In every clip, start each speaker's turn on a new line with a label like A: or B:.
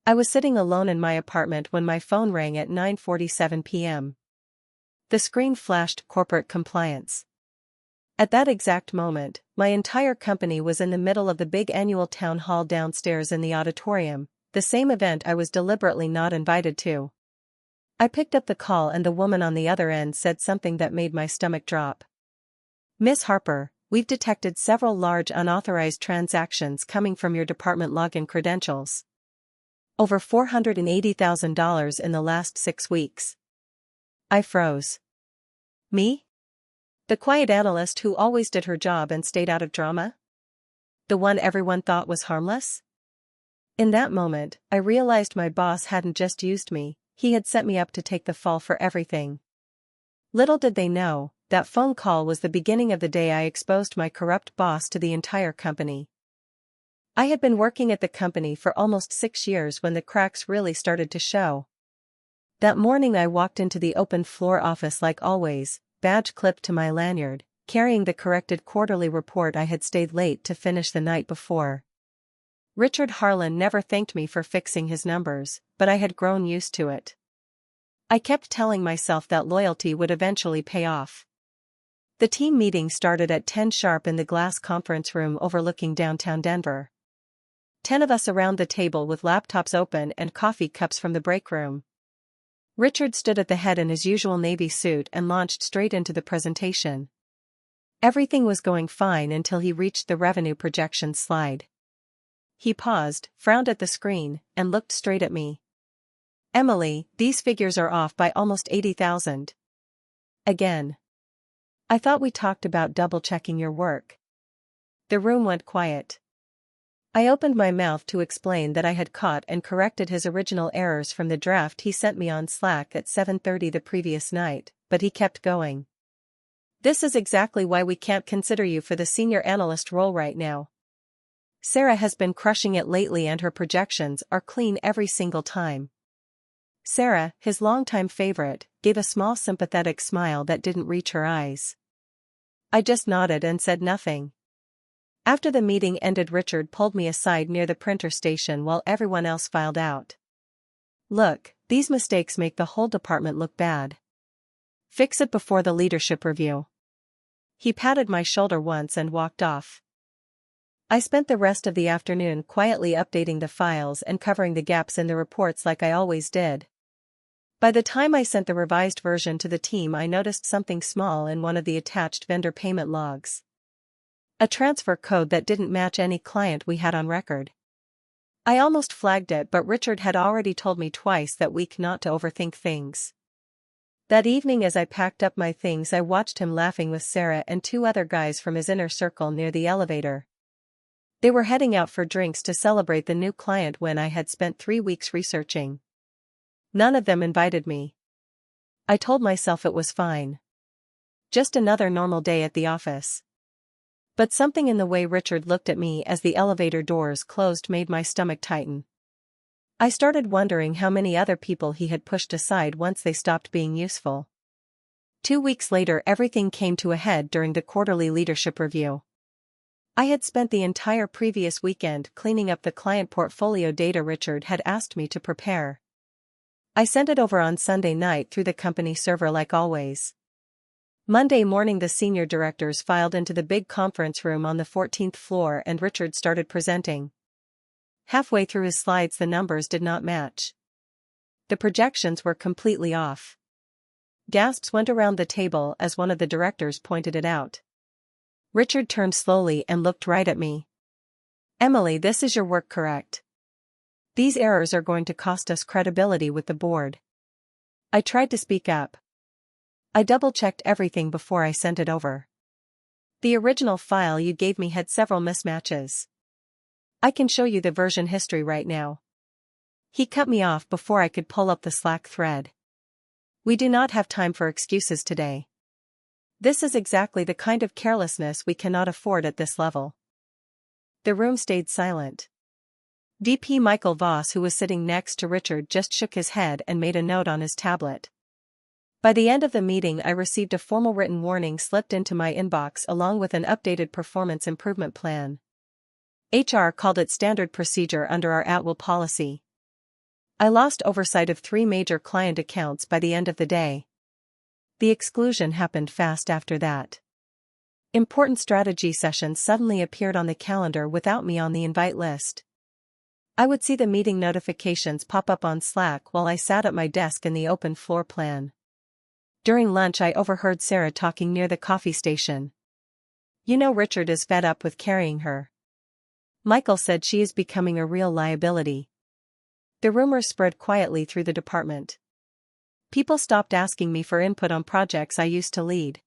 A: I was sitting alone in my apartment when my phone rang at 9:47 p.m. The screen flashed corporate compliance. At that exact moment, my entire company was in the middle of the big annual town hall downstairs in the auditorium, the same event I was deliberately not invited to. I picked up the call and the woman on the other end said something that made my stomach drop. "Miss Harper, we've detected several large unauthorized transactions coming from your department login credentials. Over $480,000 in the last 6 weeks." I froze. Me? The quiet analyst who always did her job and stayed out of drama? The one everyone thought was harmless? In that moment, I realized my boss hadn't just used me, he had set me up to take the fall for everything. Little did they know, that phone call was the beginning of the day I exposed my corrupt boss to the entire company. I had been working at the company for almost 6 years when the cracks really started to show. That morning I walked into the open floor office like always, badge clipped to my lanyard, carrying the corrected quarterly report I had stayed late to finish the night before. Richard Harlan never thanked me for fixing his numbers, but I had grown used to it. I kept telling myself that loyalty would eventually pay off. The team meeting started at 10 sharp in the glass conference room overlooking downtown Denver. 10 of us around the table with laptops open and coffee cups from the break room. Richard stood at the head in his usual navy suit and launched straight into the presentation. Everything was going fine until he reached the revenue projections slide. He paused, frowned at the screen, and looked straight at me. "Emily, these figures are off by almost 80,000. Again. I thought we talked about double-checking your work." The room went quiet. I opened my mouth to explain that I had caught and corrected his original errors from the draft he sent me on Slack at 7:30 the previous night, but he kept going. "This is exactly why we can't consider you for the senior analyst role right now. Sarah has been crushing it lately and her projections are clean every single time." Sarah, his longtime favorite, gave a small sympathetic smile that didn't reach her eyes. I just nodded and said nothing. After the meeting ended, Richard pulled me aside near the printer station while everyone else filed out. "Look, these mistakes make the whole department look bad. Fix it before the leadership review." He patted my shoulder once and walked off. I spent the rest of the afternoon quietly updating the files and covering the gaps in the reports like I always did. By the time I sent the revised version to the team, I noticed something small in one of the attached vendor payment logs. A transfer code that didn't match any client we had on record. I almost flagged it, but Richard had already told me twice that week not to overthink things. That evening as I packed up my things, I watched him laughing with Sarah and 2 other guys from his inner circle near the elevator. They were heading out for drinks to celebrate the new client win I had spent 3 weeks researching. None of them invited me. I told myself it was fine. Just another normal day at the office. But something in the way Richard looked at me as the elevator doors closed made my stomach tighten. I started wondering how many other people he had pushed aside once they stopped being useful. 2 weeks later, everything came to a head during the quarterly leadership review. I had spent the entire previous weekend cleaning up the client portfolio data Richard had asked me to prepare. I sent it over on Sunday night through the company server like always. Monday morning the senior directors filed into the big conference room on the 14th floor and Richard started presenting. Halfway through his slides the numbers did not match. The projections were completely off. Gasps went around the table as one of the directors pointed it out. Richard turned slowly and looked right at me. "Emily, this is your work, correct? These errors are going to cost us credibility with the board." I tried to speak up. "I double-checked everything before I sent it over. The original file you gave me had several mismatches. I can show you the version history right now." He cut me off before I could pull up the Slack thread. "We do not have time for excuses today. This is exactly the kind of carelessness we cannot afford at this level." The room stayed silent. DP Michael Voss, who was sitting next to Richard, just shook his head and made a note on his tablet. By the end of the meeting I received a formal written warning slipped into my inbox along with an updated performance improvement plan. HR called it standard procedure under our at-will policy. I lost oversight of 3 major client accounts by the end of the day. The exclusion happened fast after that. Important strategy sessions suddenly appeared on the calendar without me on the invite list. I would see the meeting notifications pop up on Slack while I sat at my desk in the open floor plan. During lunch I overheard Sarah talking near the coffee station. "You know Richard is fed up with carrying her. Michael said she is becoming a real liability." The rumor spread quietly through the department. People stopped asking me for input on projects I used to lead.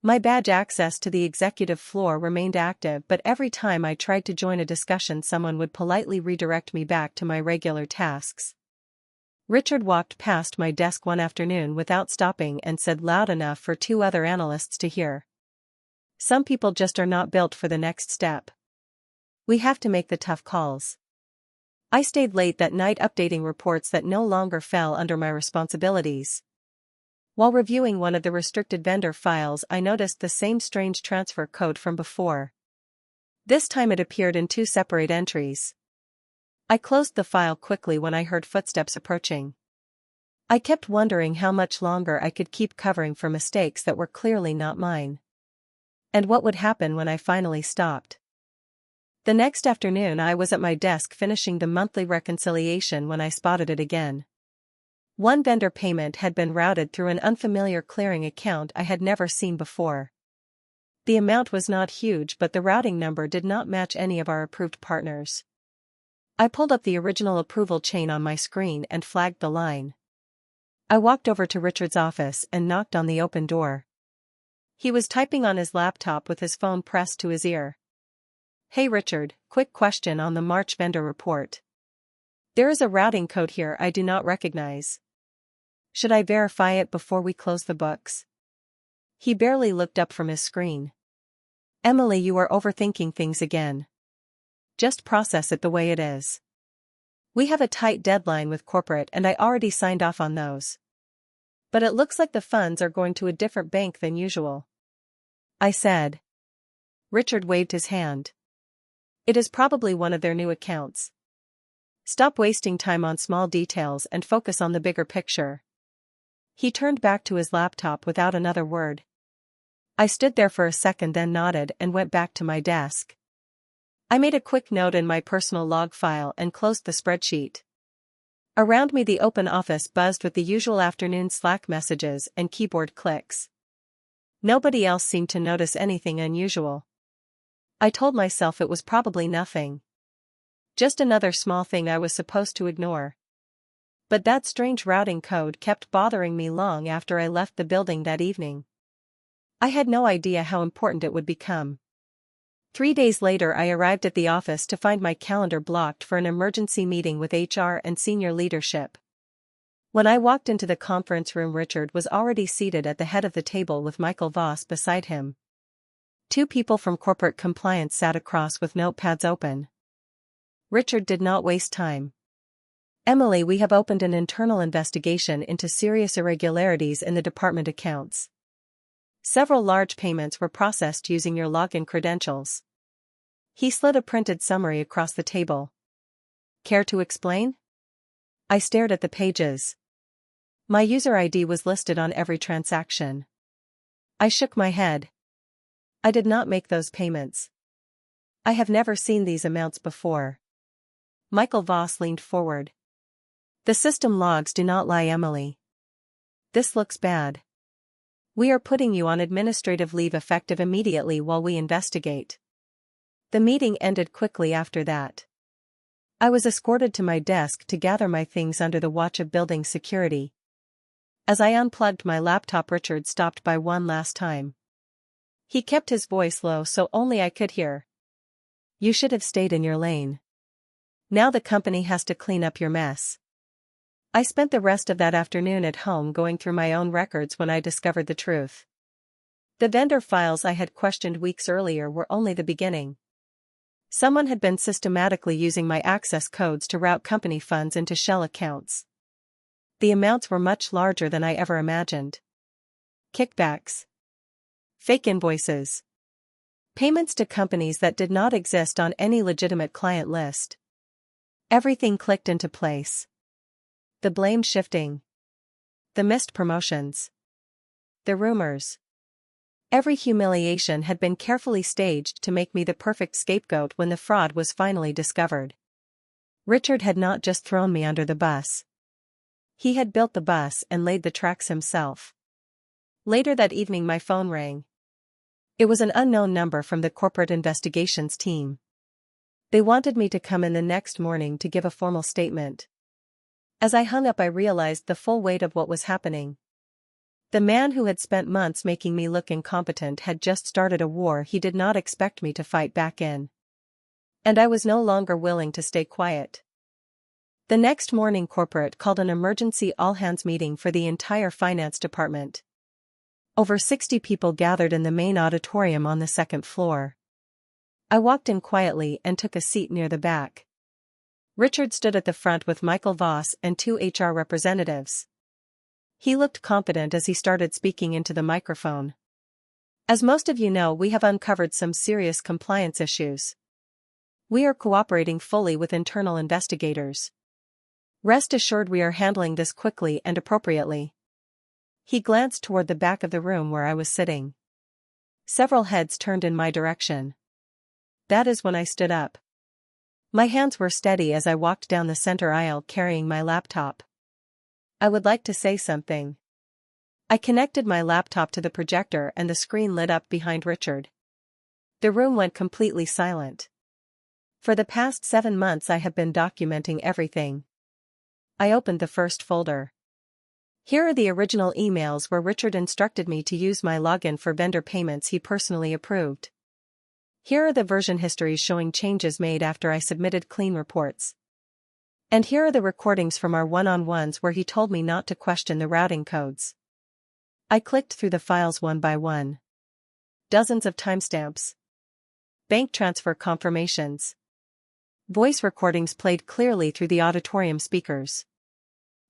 A: My badge access to the executive floor remained active, but every time I tried to join a discussion someone would politely redirect me back to my regular tasks. Richard walked past my desk one afternoon without stopping and said loud enough for 2 other analysts to hear, "Some people just are not built for the next step. We have to make the tough calls." I stayed late that night updating reports that no longer fell under my responsibilities. While reviewing one of the restricted vendor files, I noticed the same strange transfer code from before. This time it appeared in 2 separate entries. I closed the file quickly when I heard footsteps approaching. I kept wondering how much longer I could keep covering for mistakes that were clearly not mine. And what would happen when I finally stopped? The next afternoon I was at my desk finishing the monthly reconciliation when I spotted it again. One vendor payment had been routed through an unfamiliar clearing account I had never seen before. The amount was not huge, but the routing number did not match any of our approved partners. I pulled up the original approval chain on my screen and flagged the line. I walked over to Richard's office and knocked on the open door. He was typing on his laptop with his phone pressed to his ear. "Hey Richard, quick question on the March vendor report. There is a routing code here I do not recognize. Should I verify it before we close the books?" He barely looked up from his screen. "Emily, you are overthinking things again. Just process it the way it is. We have a tight deadline with corporate and I already signed off on those. But it looks like the funds are going to a different bank than usual," I said. Richard waved his hand. "It is probably one of their new accounts. Stop wasting time on small details and focus on the bigger picture." He turned back to his laptop without another word. I stood there for a second, then nodded and went back to my desk. I made a quick note in my personal log file and closed the spreadsheet. Around me the open office buzzed with the usual afternoon Slack messages and keyboard clicks. Nobody else seemed to notice anything unusual. I told myself it was probably nothing. Just another small thing I was supposed to ignore. But that strange routing code kept bothering me long after I left the building that evening. I had no idea how important it would become. 3 days later I arrived at the office to find my calendar blocked for an emergency meeting with HR and senior leadership. When I walked into the conference room, Richard was already seated at the head of the table with Michael Voss beside him. 2 people from corporate compliance sat across with notepads open. Richard did not waste time. "Emily, we have opened an internal investigation into serious irregularities in the department accounts. Several large payments were processed using your login credentials." He slid a printed summary across the table. "Care to explain?" I stared at the pages. My user ID was listed on every transaction. I shook my head. I did not make those payments. I have never seen these amounts before. Michael Voss leaned forward. "The system logs do not lie, Emily. This looks bad. We are putting you on administrative leave effective immediately while we investigate." The meeting ended quickly after that. I was escorted to my desk to gather my things under the watch of building security. As I unplugged my laptop, Richard stopped by one last time. He kept his voice low so only I could hear. "You should have stayed in your lane. Now the company has to clean up your mess." I spent the rest of that afternoon at home going through my own records when I discovered the truth. The vendor files I had questioned weeks earlier were only the beginning. Someone had been systematically using my access codes to route company funds into shell accounts. The amounts were much larger than I ever imagined. Kickbacks. Fake invoices. Payments to companies that did not exist on any legitimate client list. Everything clicked into place. The blame shifting. The missed promotions. The rumors. Every humiliation had been carefully staged to make me the perfect scapegoat when the fraud was finally discovered. Richard had not just thrown me under the bus. He had built the bus and laid the tracks himself. Later that evening my phone rang. It was an unknown number from the corporate investigations team. They wanted me to come in the next morning to give a formal statement. As I hung up I realized the full weight of what was happening. The man who had spent months making me look incompetent had just started a war he did not expect me to fight back in. And I was no longer willing to stay quiet. The next morning corporate called an emergency all-hands meeting for the entire finance department. Over 60 people gathered in the main auditorium on the second floor. I walked in quietly and took a seat near the back. Richard stood at the front with Michael Voss and 2 HR representatives. He looked confident as he started speaking into the microphone. As most of you know, we have uncovered some serious compliance issues. We are cooperating fully with internal investigators. Rest assured we are handling this quickly and appropriately. He glanced toward the back of the room where I was sitting. Several heads turned in my direction. That is when I stood up. My hands were steady as I walked down the center aisle carrying my laptop. I would like to say something. I connected my laptop to the projector and the screen lit up behind Richard. The room went completely silent. For the past 7 months I have been documenting everything. I opened the first folder. Here are the original emails where Richard instructed me to use my login for vendor payments he personally approved. Here are the version histories showing changes made after I submitted clean reports. And here are the recordings from our one-on-ones where he told me not to question the routing codes. I clicked through the files one by one. Dozens of timestamps. Bank transfer confirmations. Voice recordings played clearly through the auditorium speakers.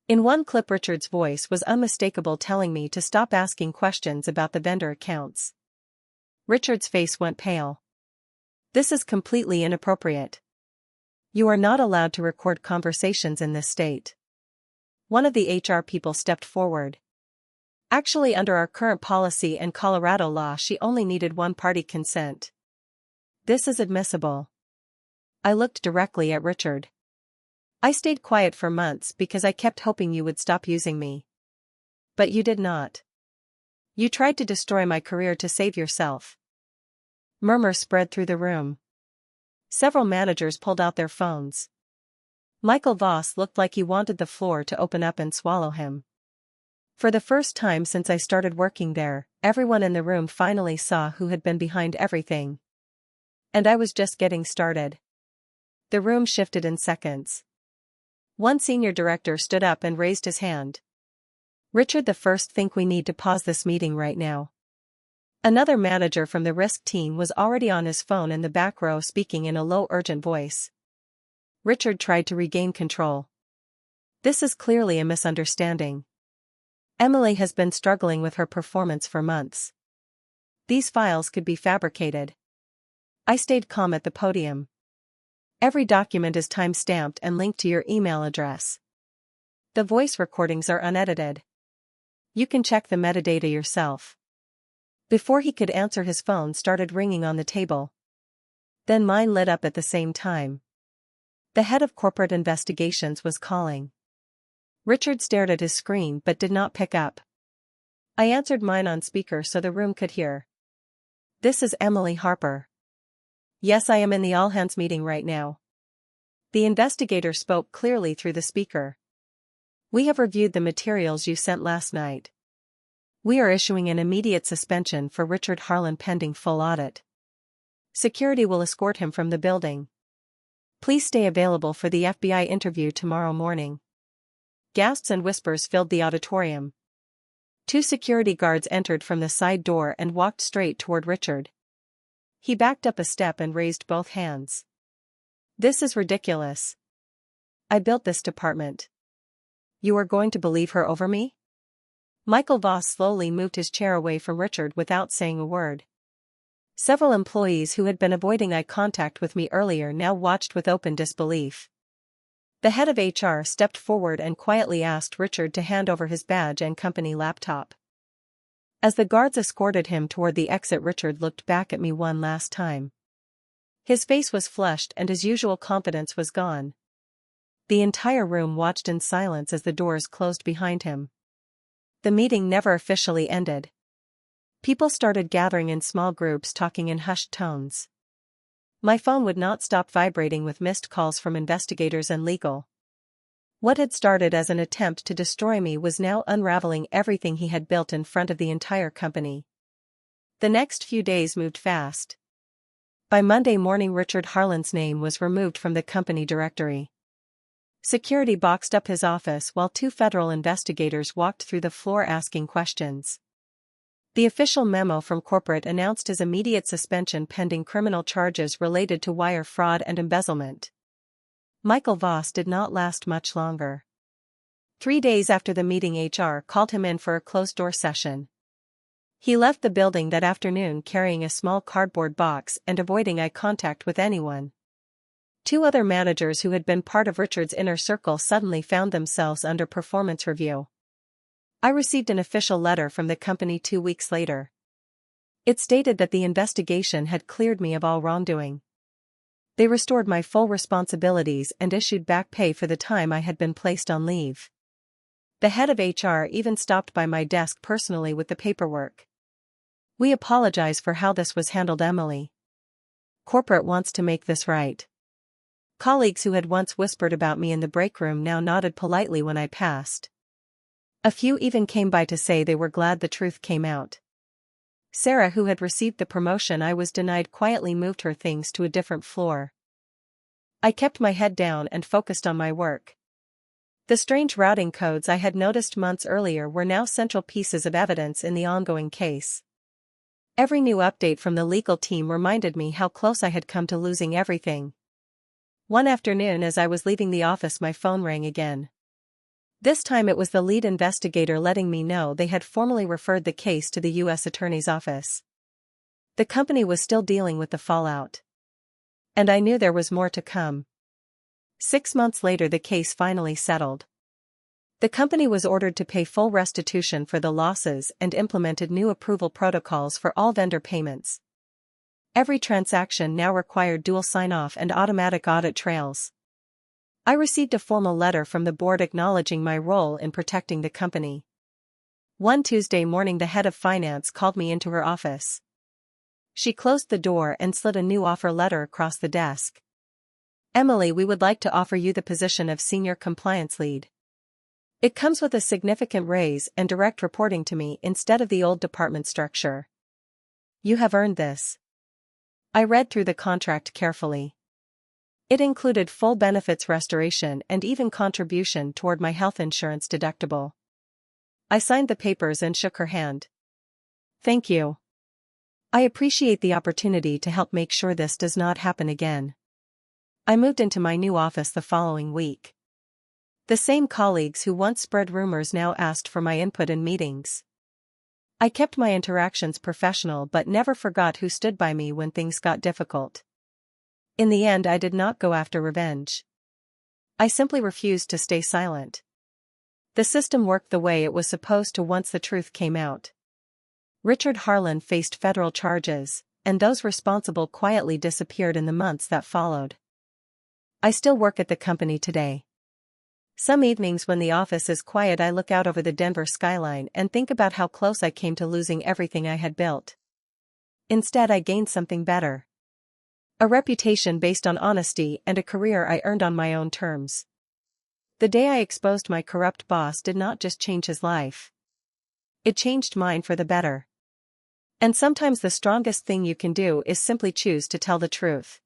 A: In one clip Richard's voice was unmistakable, telling me to stop asking questions about the vendor accounts. Richard's face went pale. This is completely inappropriate. You are not allowed to record conversations in this state. One of the HR people stepped forward. Actually, under our current policy and Colorado law, she only needed one-party consent. This is admissible. I looked directly at Richard. I stayed quiet for months because I kept hoping you would stop using me. But you did not. You tried to destroy my career to save yourself. Murmurs spread through the room. Several managers pulled out their phones. Michael Voss looked like he wanted the floor to open up and swallow him. For the first time since I started working there, everyone in the room finally saw who had been behind everything. And I was just getting started. The room shifted in seconds. One senior director stood up and raised his hand. Richard, the first think we need to pause this meeting right now. Another manager from the risk team was already on his phone in the back row speaking in a low, urgent voice. Richard tried to regain control. This is clearly a misunderstanding. Emily has been struggling with her performance for months. These files could be fabricated. I stayed calm at the podium. Every document is time-stamped and linked to your email address. The voice recordings are unedited. You can check the metadata yourself. Before he could answer, his phone started ringing on the table. Then mine lit up at the same time. The head of corporate investigations was calling. Richard stared at his screen but did not pick up. I answered mine on speaker so the room could hear. This is Emily Harper. Yes, I am in the all-hands meeting right now. The investigator spoke clearly through the speaker. We have reviewed the materials you sent last night. We are issuing an immediate suspension for Richard Harlan pending full audit. Security will escort him from the building. Please stay available for the FBI interview tomorrow morning. Gasps and whispers filled the auditorium. 2 security guards entered from the side door and walked straight toward Richard. He backed up a step and raised both hands. This is ridiculous. I built this department. You are going to believe her over me? Michael Voss slowly moved his chair away from Richard without saying a word. Several employees who had been avoiding eye contact with me earlier now watched with open disbelief. The head of HR stepped forward and quietly asked Richard to hand over his badge and company laptop. As the guards escorted him toward the exit, Richard looked back at me one last time. His face was flushed and his usual confidence was gone. The entire room watched in silence as the doors closed behind him. The meeting never officially ended. People started gathering in small groups, talking in hushed tones. My phone would not stop vibrating with missed calls from investigators and legal. What had started as an attempt to destroy me was now unraveling everything he had built in front of the entire company. The next few days moved fast. By Monday morning, Richard Harlan's name was removed from the company directory. Security boxed up his office while 2 federal investigators walked through the floor asking questions. The official memo from corporate announced his immediate suspension pending criminal charges related to wire fraud and embezzlement. Michael Voss did not last much longer. 3 days after the meeting, HR called him in for a closed-door session. He left the building that afternoon carrying a small cardboard box and avoiding eye contact with anyone. 2 other managers who had been part of Richard's inner circle suddenly found themselves under performance review. I received an official letter from the company 2 weeks later. It stated that the investigation had cleared me of all wrongdoing. They restored my full responsibilities and issued back pay for the time I had been placed on leave. The head of HR even stopped by my desk personally with the paperwork. "We apologize for how this was handled, Emily. Corporate wants to make this right." Colleagues who had once whispered about me in the break room now nodded politely when I passed. A few even came by to say they were glad the truth came out. Sarah, who had received the promotion I was denied, quietly moved her things to a different floor. I kept my head down and focused on my work. The strange routing codes I had noticed months earlier were now central pieces of evidence in the ongoing case. Every new update from the legal team reminded me how close I had come to losing everything. One afternoon, as I was leaving the office, my phone rang again. This time it was the lead investigator letting me know they had formally referred the case to the U.S. Attorney's Office. The company was still dealing with the fallout. And I knew there was more to come. 6 months later, the case finally settled. The company was ordered to pay full restitution for the losses and implemented new approval protocols for all vendor payments. Every transaction now required dual sign-off and automatic audit trails. I received a formal letter from the board acknowledging my role in protecting the company. One Tuesday morning, the head of finance called me into her office. She closed the door and slid a new offer letter across the desk. "Emily, we would like to offer you the position of senior compliance lead. It comes with a significant raise and direct reporting to me instead of the old department structure. You have earned this." I read through the contract carefully. It included full benefits restoration and even contribution toward my health insurance deductible. I signed the papers and shook her hand. "Thank you. I appreciate the opportunity to help make sure this does not happen again." I moved into my new office the following week. The same colleagues who once spread rumors now asked for my input in meetings. I kept my interactions professional but never forgot who stood by me when things got difficult. In the end, I did not go after revenge. I simply refused to stay silent. The system worked the way it was supposed to once the truth came out. Richard Harlan faced federal charges, and those responsible quietly disappeared in the months that followed. I still work at the company today. Some evenings when the office is quiet, I look out over the Denver skyline and think about how close I came to losing everything I had built. Instead, I gained something better. A reputation based on honesty and a career I earned on my own terms. The day I exposed my corrupt boss did not just change his life. It changed mine for the better. And sometimes the strongest thing you can do is simply choose to tell the truth.